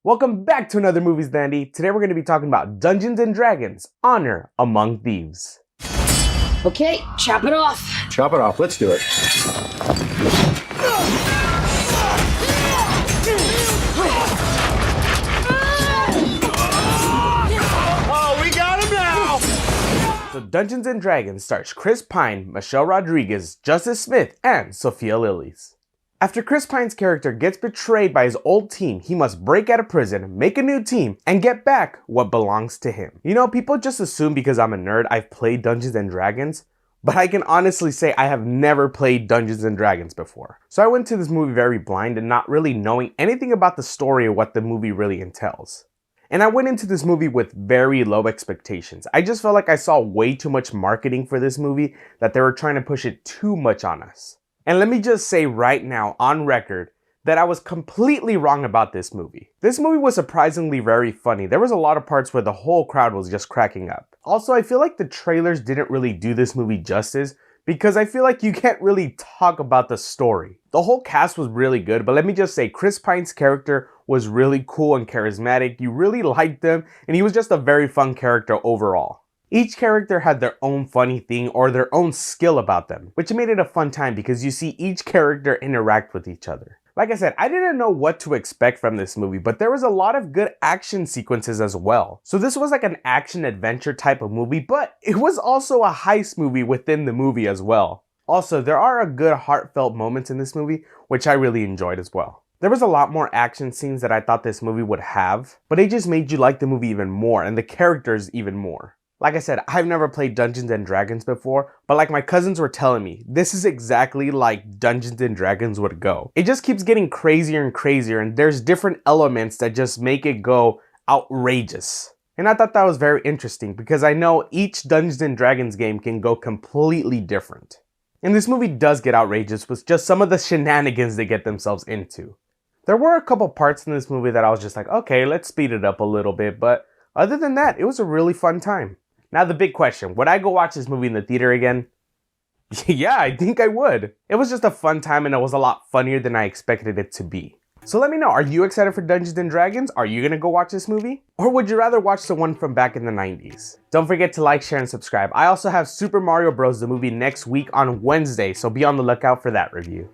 Welcome back to another Movies Dandy. Today we're going to be talking about Dungeons and Dragons: Honor Among Thieves. Okay, chop it off. Chop it off, let's do it. Oh, we got him now! So Dungeons and Dragons stars Chris Pine, Michelle Rodriguez, Justice Smith, and Sophia Lillis. After Chris Pine's character gets betrayed by his old team, he must break out of prison, make a new team, and get back what belongs to him. You know, people just assume because I'm a nerd I've played Dungeons and Dragons, but I can honestly say I have never played Dungeons and Dragons before. So I went to this movie very blind and not really knowing anything about the story or what the movie really entails. And I went into this movie with very low expectations. I just felt like I saw way too much marketing for this movie, that they were trying to push it too much on us. And let me just say right now, on record, that I was completely wrong about this movie. This movie was surprisingly very funny. There was a lot of parts where the whole crowd was just cracking up. Also, I feel like the trailers didn't really do this movie justice, because I feel like you can't really talk about the story. The whole cast was really good, but let me just say, Chris Pine's character was really cool and charismatic. You really liked him, and he was just a very fun character overall. Each character had their own funny thing or their own skill about them, which made it a fun time because you see each character interact with each other. Like I said, I didn't know what to expect from this movie, but there was a lot of good action sequences as well. So this was like an action adventure type of movie, but it was also a heist movie within the movie as well. Also, there are a good heartfelt moments in this movie, which I really enjoyed as well. There was a lot more action scenes that I thought this movie would have, but it just made you like the movie even more and the characters even more. Like I said, I've never played Dungeons and Dragons before, but like my cousins were telling me, this is exactly like Dungeons and Dragons would go. It just keeps getting crazier and crazier, and there's different elements that just make it go outrageous. And I thought that was very interesting because I know each Dungeons and Dragons game can go completely different. And this movie does get outrageous with just some of the shenanigans they get themselves into. There were a couple parts in this movie that I was just like, okay, let's speed it up a little bit, but other than that, it was a really fun time. Now the big question, would I go watch this movie in the theater again? Yeah, I think I would. It was just a fun time and it was a lot funnier than I expected it to be. So let me know, are you excited for Dungeons and Dragons? Are you gonna go watch this movie? Or would you rather watch the one from back in the 90s? Don't forget to like, share, and subscribe. I also have Super Mario Bros. The movie next week on Wednesday, so be on the lookout for that review.